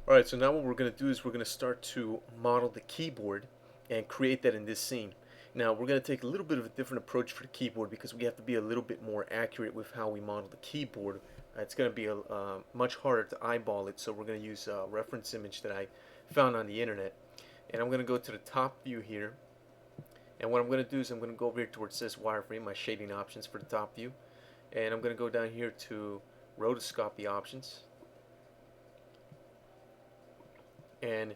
Alright, so now what we're going to do is we're going to start to model the keyboard and create that in this scene. Now we're going to take a little bit of a different approach for the keyboard because we have to be a little bit more accurate with how we model the keyboard. It's going to be much harder to eyeball it, so we're going to use a reference image that I found on the internet. And I'm going to go to the top view here, and what I'm going to do is I'm going to go over here towards this wireframe, my shading options for the top view, and I'm going to go down here to rotoscopy options. And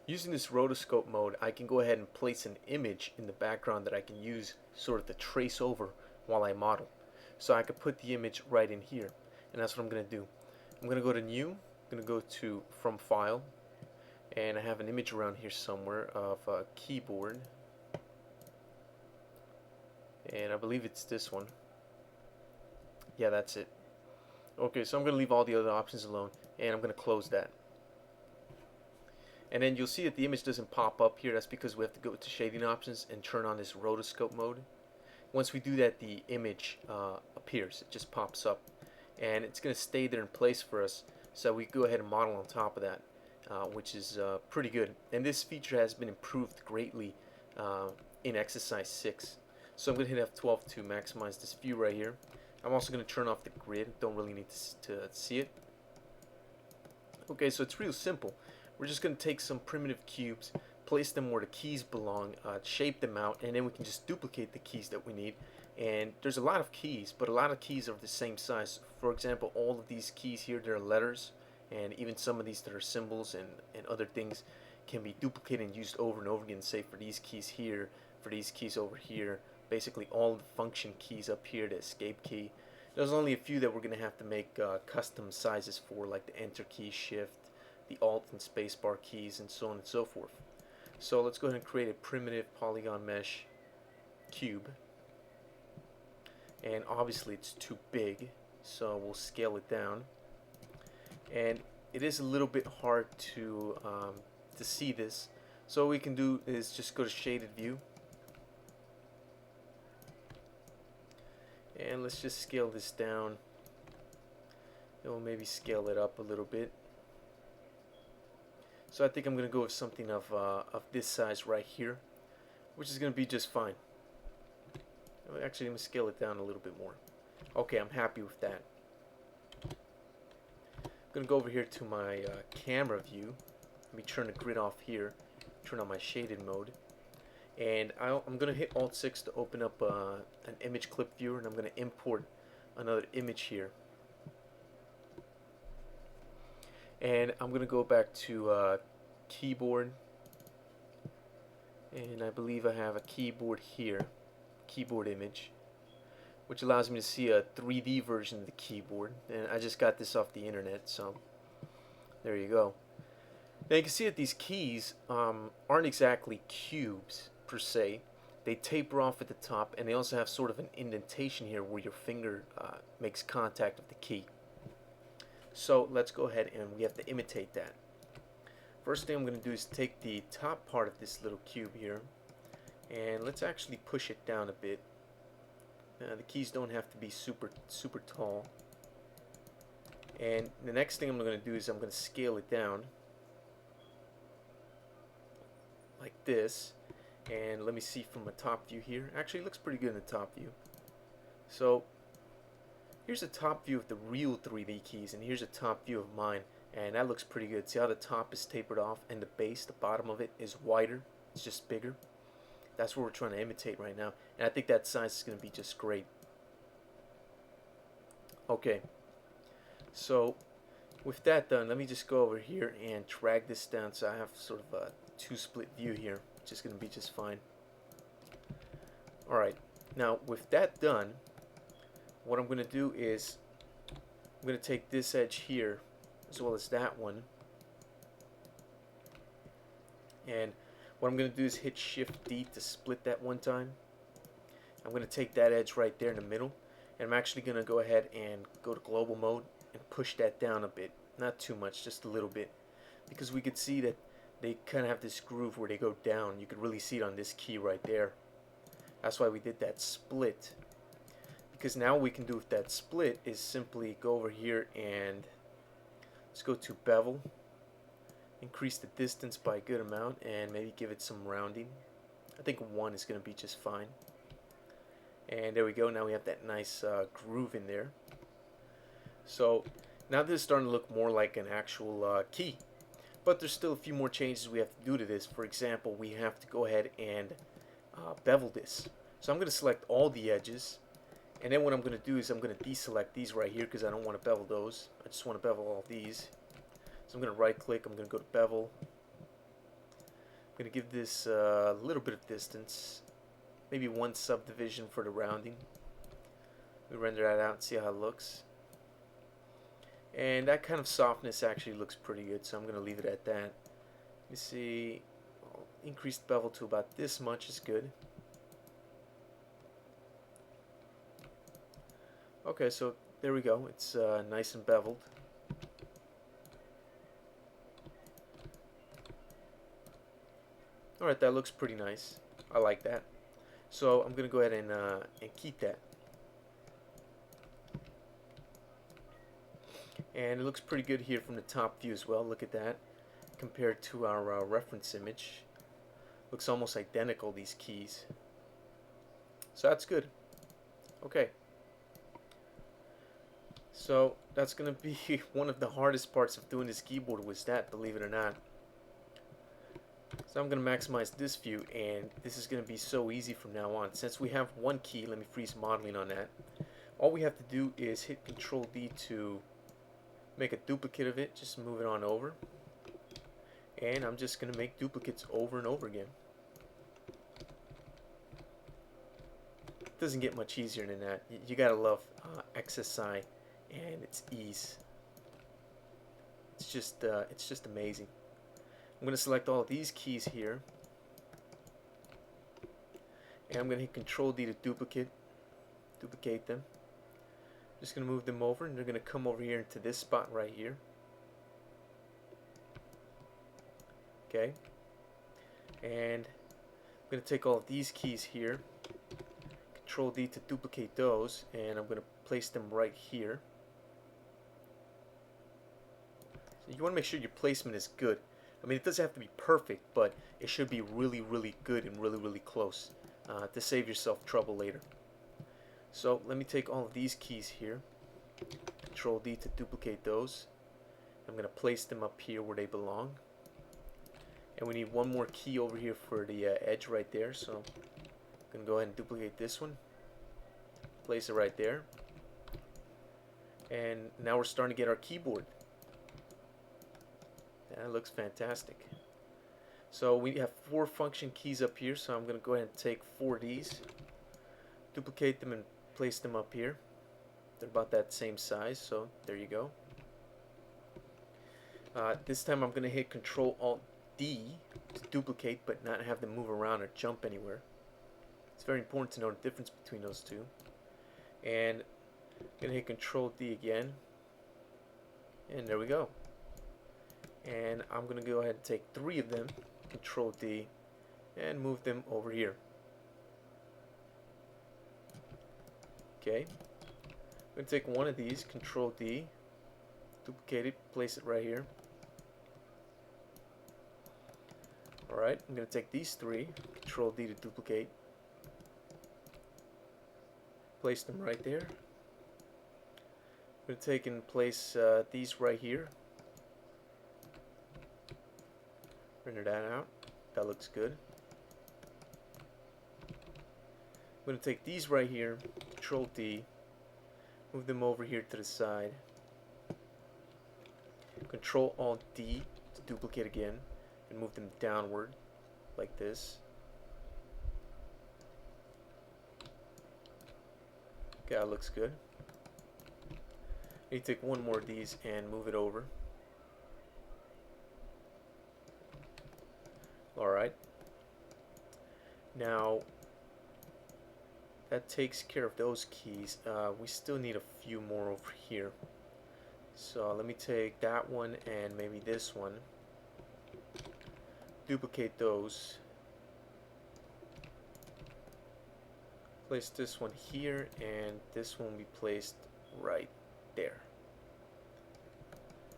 using this rotoscope mode, I can go ahead and place an image in the background that I can use sort of to trace over while I model. So I could put the image right in here, and that's what I'm going to do. I'm going to go to New, I'm going to go to From File, and I have an image around here somewhere of a keyboard, and I believe it's this one. Yeah, that's it. Okay, so I'm going to leave all the other options alone, and I'm going to close that. And then you'll see that the image doesn't pop up here. That's because we have to go to shading options and turn on this rotoscope mode. Once we do that, the image appears. It just pops up, and it's going to stay there in place for us, so we go ahead and model on top of that, which is pretty good. And this feature has been improved greatly in exercise 6. So I'm going to hit F12 to maximize this view right here. I'm also going to turn off the grid. Don't really need to see it. Okay, so it's real simple. We're just going to take some primitive cubes, place them where the keys belong, shape them out, and then we can just duplicate the keys that we need. And there's a lot of keys, but a lot of keys are the same size. For example, all of these keys here, they're letters, and even some of these that are symbols and other things can be duplicated and used over and over again. Say for these keys here, for these keys over here, basically all the function keys up here, the escape key. There's only a few that we're going to have to make custom sizes for, like the enter key, shift, the alt and spacebar keys, and so on and so forth. So let's go ahead and create a primitive polygon mesh cube, and obviously it's too big, so we'll scale it down. And it is a little bit hard to see this, so what we can do is just go to shaded view, and let's just scale this down. And we'll maybe scale it up a little bit. So I think I'm going to go with something of this size right here, which is going to be just fine. Actually, I'm going to scale it down a little bit more. Okay, I'm happy with that. I'm going to go over here to my camera view. Let me turn the grid off here, turn on my shaded mode, and I'm going to hit Alt-6 to open up an image clip viewer, and I'm going to import another image here. And I'm going to go back to keyboard, and I believe I have a keyboard here, keyboard image, which allows me to see a 3D version of the keyboard, and I just got this off the internet, so there you go. Now you can see that these keys aren't exactly cubes per se. They taper off at the top, and they also have sort of an indentation here where your finger makes contact with the key. So let's go ahead and we have to imitate that. First thing I'm going to do is take the top part of this little cube here, and let's actually push it down a bit. The keys don't have to be super tall. And the next thing I'm going to do is I'm going to scale it down like this. And let me see from a top view here. Actually, it looks pretty good in the top view. So here's a top view of the real 3D keys, and here's a top view of mine, and that looks pretty good. See how the top is tapered off and the base, the bottom of it, is wider. It's just bigger. That's what we're trying to imitate right now, and I think that size is going to be just great. Okay, so with that done, let me just go over here and drag this down so I have sort of a 2-split view here, which is going to be just fine. Alright, now with that done, what I'm going to do is I'm going to take this edge here as well as that one, and what I'm going to do is hit Shift D to split that one time. I'm going to take that edge right there in the middle, and I'm actually going to go ahead and go to global mode and push that down a bit. Not too much, just a little bit, because we could see that they kind of have this groove where they go down. You could really see it on this key right there. That's why we did that split. Because now what we can do with that split is simply go over here and let's go to Bevel, increase the distance by a good amount and maybe give it some rounding. I think 1 is going to be just fine. And there we go. Now we have that nice groove in there. So now this is starting to look more like an actual key. But there's still a few more changes we have to do to this. For example, we have to go ahead and bevel this. So I'm going to select all the edges. And then what I'm going to do is I'm going to deselect these right here because I don't want to bevel those. I just want to bevel all these. So I'm going to right click. I'm going to go to bevel. I'm going to give this a little bit of distance. Maybe 1 subdivision for the rounding. We render that out and see how it looks. And that kind of softness actually looks pretty good, so I'm going to leave it at that. You see, increased bevel to about this much is good. Okay, so there we go. It's nice and beveled. Alright, that looks pretty nice. I like that. So I'm going to go ahead and keep that. And it looks pretty good here from the top view as well. Look at that. Compared to our reference image. Looks almost identical, these keys. So that's good. Okay. So that's going to be one of the hardest parts of doing this keyboard was that, believe it or not. So I'm going to maximize this view, and this is going to be so easy from now on. Since we have 1 key, let me freeze modeling on that. All we have to do is hit Control D to make a duplicate of it. Just move it on over. And I'm just going to make duplicates over and over again. It doesn't get much easier than that. You got to love XSI and its ease. It's just amazing. I'm going to select all of these keys here. And I'm going to hit Control D to duplicate them. Just going to move them over, and they're going to come over here into this spot right here. Okay. And I'm going to take all of these keys here, Control D to duplicate those, and I'm going to place them right here. So you want to make sure your placement is good. I mean, it doesn't have to be perfect, but it should be really, really good and really, really close to save yourself trouble later. So let me take all of these keys here, Control D to duplicate those. I'm going to place them up here where they belong. And we need 1 more key over here for the edge right there. So I'm going to go ahead and duplicate this one, place it right there. And now we're starting to get our keyboard. That looks fantastic. So we have 4 function keys up here, so I'm going to go ahead and take 4 of these, duplicate them and place them up here. They're about that same size, so there you go. This time I'm going to hit Control Alt D to duplicate but not have them move around or jump anywhere. It's very important to know the difference between those two. And I'm going to hit Control D again, and there we go. And I'm going to go ahead and take 3 of them, Control D, and move them over here. Okay. I'm going to take 1 of these, Control D, duplicate it, place it right here. Alright, I'm going to take these 3, Control D to duplicate, place them right there. I'm going to take and place these right here. Render that out. That looks good. I'm going to take these right here, Control D, move them over here to the side. Control Alt D to duplicate again and move them downward like this. Okay, that looks good. Need to take 1 more of these and move it over. Alright. Now that takes care of those keys. We still need a few more over here. So let me take that one and maybe this one. Duplicate those. Place this one here, and this one will be placed right there.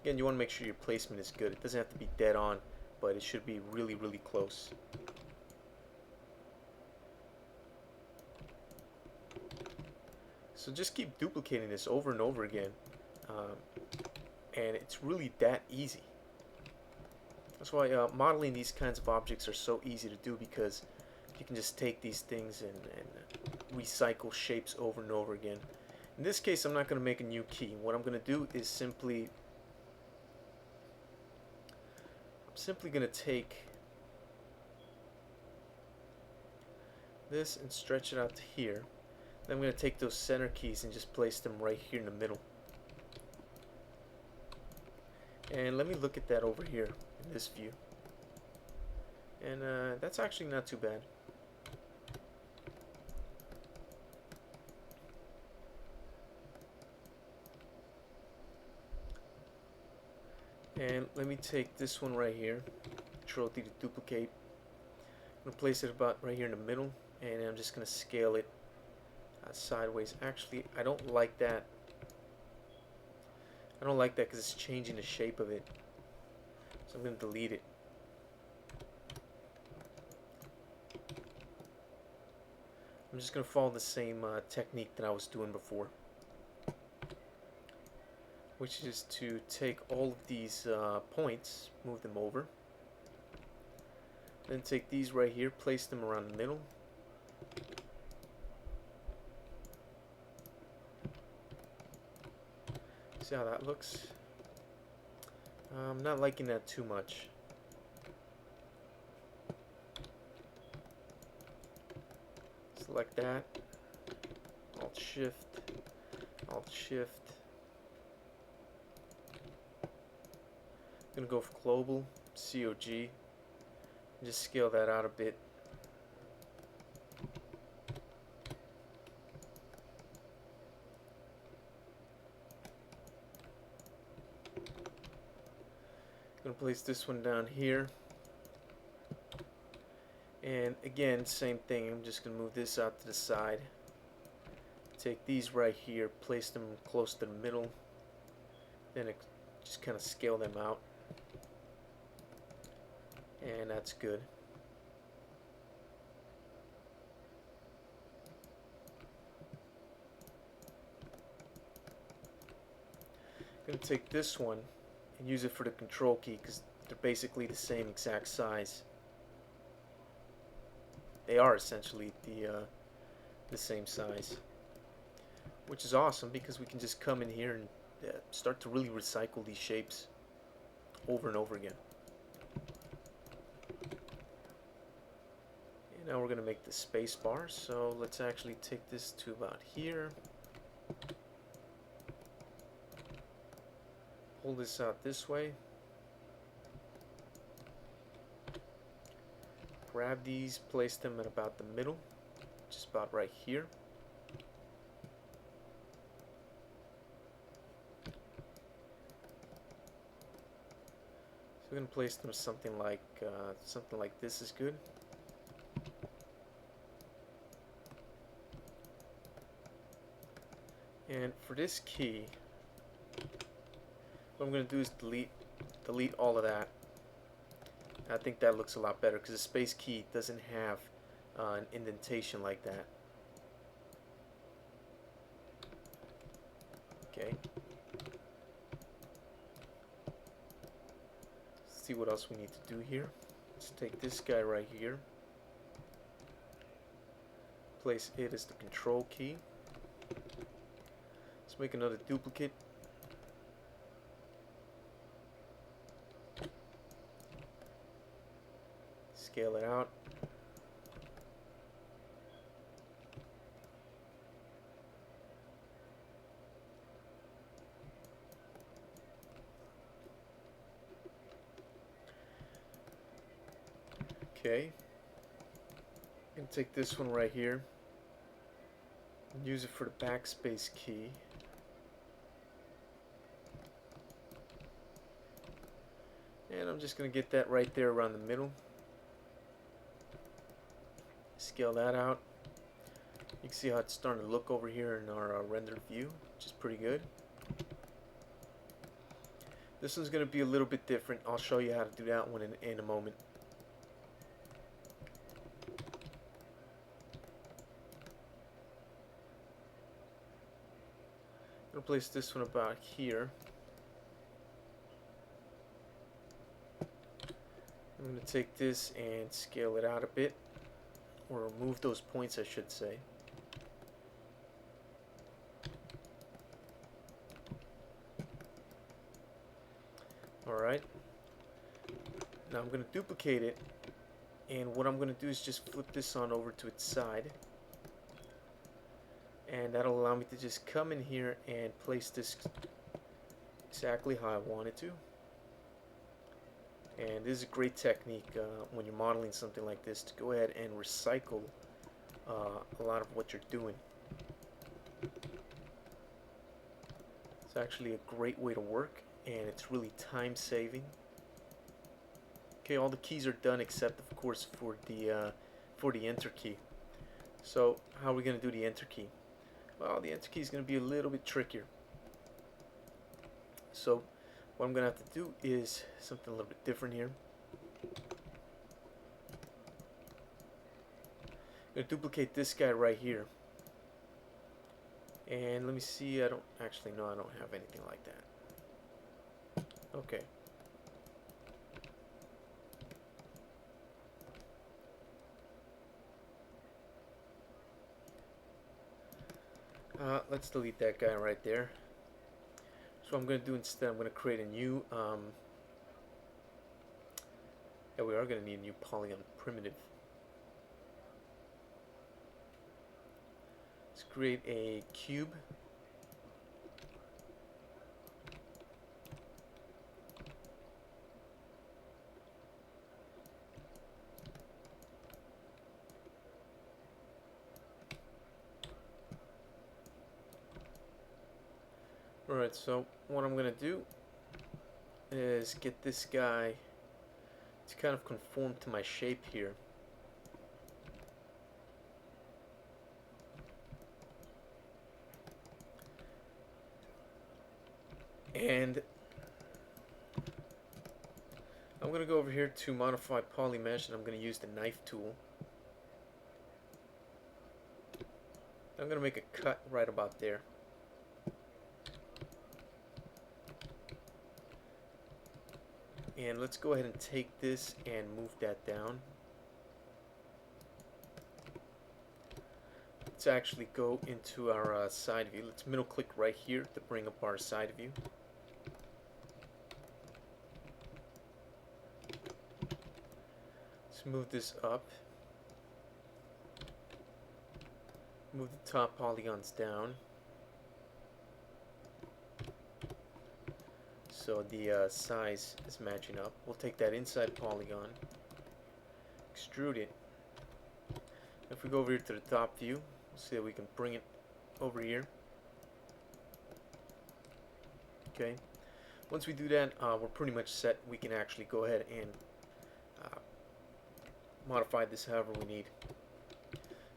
Again, you want to make sure your placement is good. It doesn't have to be dead on, but it should be really, really close. So just keep duplicating this over and over again, and it's really that easy. That's why modeling these kinds of objects are so easy to do, because you can just take these things and recycle shapes over and over again. In this case, I'm not going to make a new key. What I'm going to do is simply going to take this and stretch it out to here. Then I'm going to take those center keys and just place them right here in the middle. And let me look at that over here in this view. And that's actually not too bad. And let me take this one right here, Control D to duplicate. I'm going to place it about right here in the middle, and I'm just going to scale it sideways. Actually, I don't like that. I don't like that because it's changing the shape of it. So I'm going to delete it. I'm just going to follow the same technique that I was doing before, which is to take all of these points, move them over, then take these right here, place them around the middle, see how that looks? I'm not liking that too much. Select that, Alt Shift, Alt Shift. I'm gonna go for global, COG, and just scale that out a bit. I'm gonna place this one down here, and again, same thing. I'm just gonna move this out to the side. Take these right here, place them close to the middle, then just kind of scale them out. And that's good. I'm going to take this one and use it for the control key, because they're basically the same exact size. They are essentially the same size, which is awesome because we can just come in here and start to really recycle these shapes over and over again. Now we're going to make the space bar, so let's actually take this to about here. Pull this out this way. Grab these, place them at about the middle, just about right here. So we're going to place them something like this is good. And for this key, what I'm going to do is delete all of that. I think that looks a lot better because the space key doesn't have an indentation like that. Okay. Let's see what else we need to do here. Let's take this guy right here. Place it as the control key. Make another duplicate. Scale it out. Okay. I'm going to take this one right here and use it for the backspace key. And I'm just going to get that right there around the middle. Scale that out. You can see how it's starting to look over here in our rendered view, which is pretty good. This one's going to be a little bit different. I'll show you how to do that one in a moment. I'm going to place this one about here. I'm going to take this and scale it out a bit, or remove those points I should say. Alright, now I'm going to duplicate it, and what I'm going to do is just flip this on over to its side, and that'll allow me to just come in here and place this exactly how I want it to. And this is a great technique when you're modeling something like this, to go ahead and recycle a lot of what you're doing. It's actually a great way to work, and it's really time saving. Okay, all the keys are done except of course for the enter key. So how are we going to do the enter key? Well, the enter key is going to be a little bit trickier. So what I'm going to have to do is something a little bit different here. I'm going to duplicate this guy right here. And let me see, I don't actually know, I don't have anything like that. Okay. Let's delete that guy right there. So what I'm going to do instead, I'm going to create a new, yeah, we are going to need a new polygon primitive. Let's create a cube. Alright, so what I'm going to do is get this guy to kind of conform to my shape here. And I'm going to go over here to modify polymesh, and I'm going to use the knife tool. I'm going to make a cut right about there. And let's go ahead and take this and move that down. Let's actually go into our side view. Let's middle click right here to bring up our side view. Let's move this up. Move the top polygons down, so the size is matching up. We'll take that inside polygon, extrude it. If we go over here to the top view, we'll see that we can bring it over here. Okay, once we do that, we're pretty much set. We can actually go ahead and modify this however we need,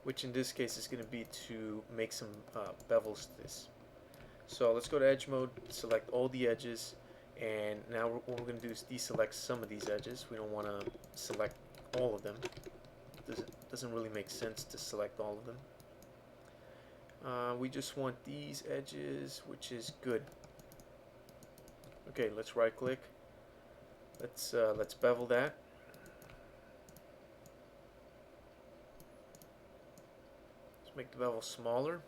which in this case is going to be to make some bevels to this. So let's go to edge mode, select all the edges, and now what we're going to do is deselect some of these edges. We don't want to select all of them. Doesn't really make sense to select all of them. We just want these edges, which is good. Okay, let's right click. Let's bevel that. Make the bevel smaller.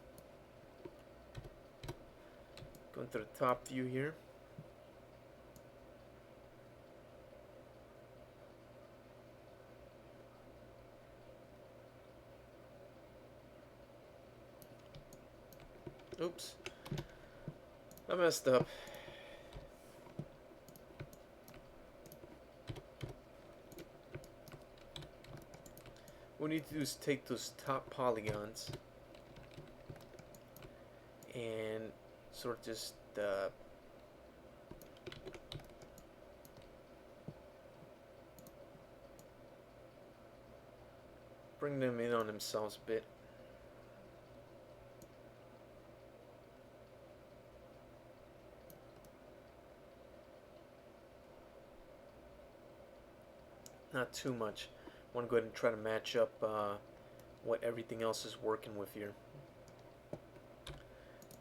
Go into the top view here. Oops, I messed up. What we need to do is take those top polygons and sort of just bring them in on themselves a bit. not too much. I want to go ahead and try to match up what everything else is working with here.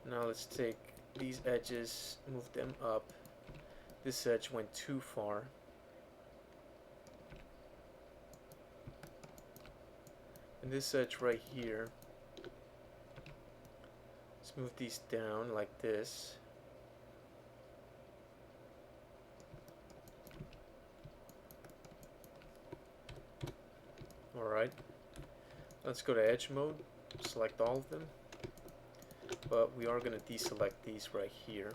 Now let's take these edges, move them up. This edge went too far. And this edge right here, let's move these down like this. Alright, let's go to edge mode, select all of them, but we are going to deselect these right here.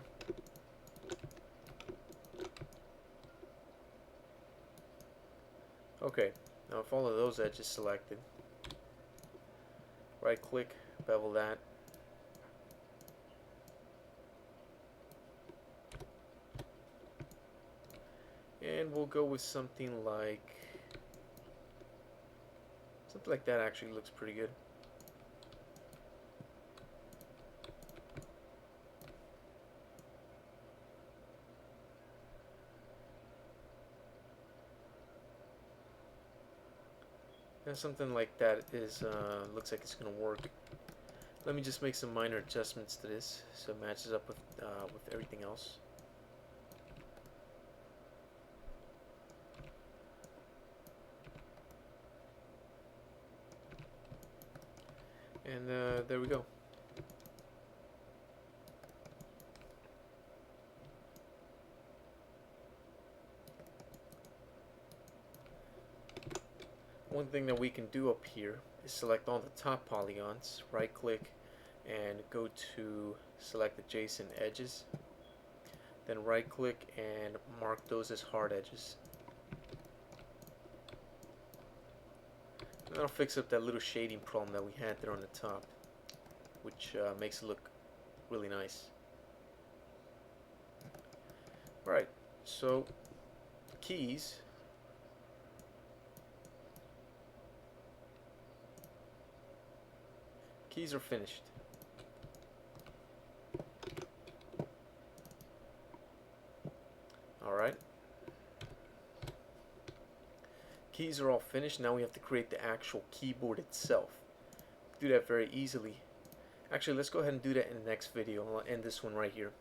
Okay, now with all of those edges selected, right click, bevel that. And we'll go with something like that. Actually looks pretty good. And something like that is looks like it's gonna work. Let me just make some minor adjustments to this so it matches up with everything else. And there we go. One thing that we can do up here is select all the top polygons, right click and go to select adjacent edges, then right click and mark those as hard edges. And that'll fix up that little shading problem that we had there on the top, which makes it look really nice. Right, so keys. Keys are finished. Alright. Keys are all finished. Now we have to create the actual keyboard itself. Do that very easily. Actually, let's go ahead and do that in the next video. I'll end this one right here.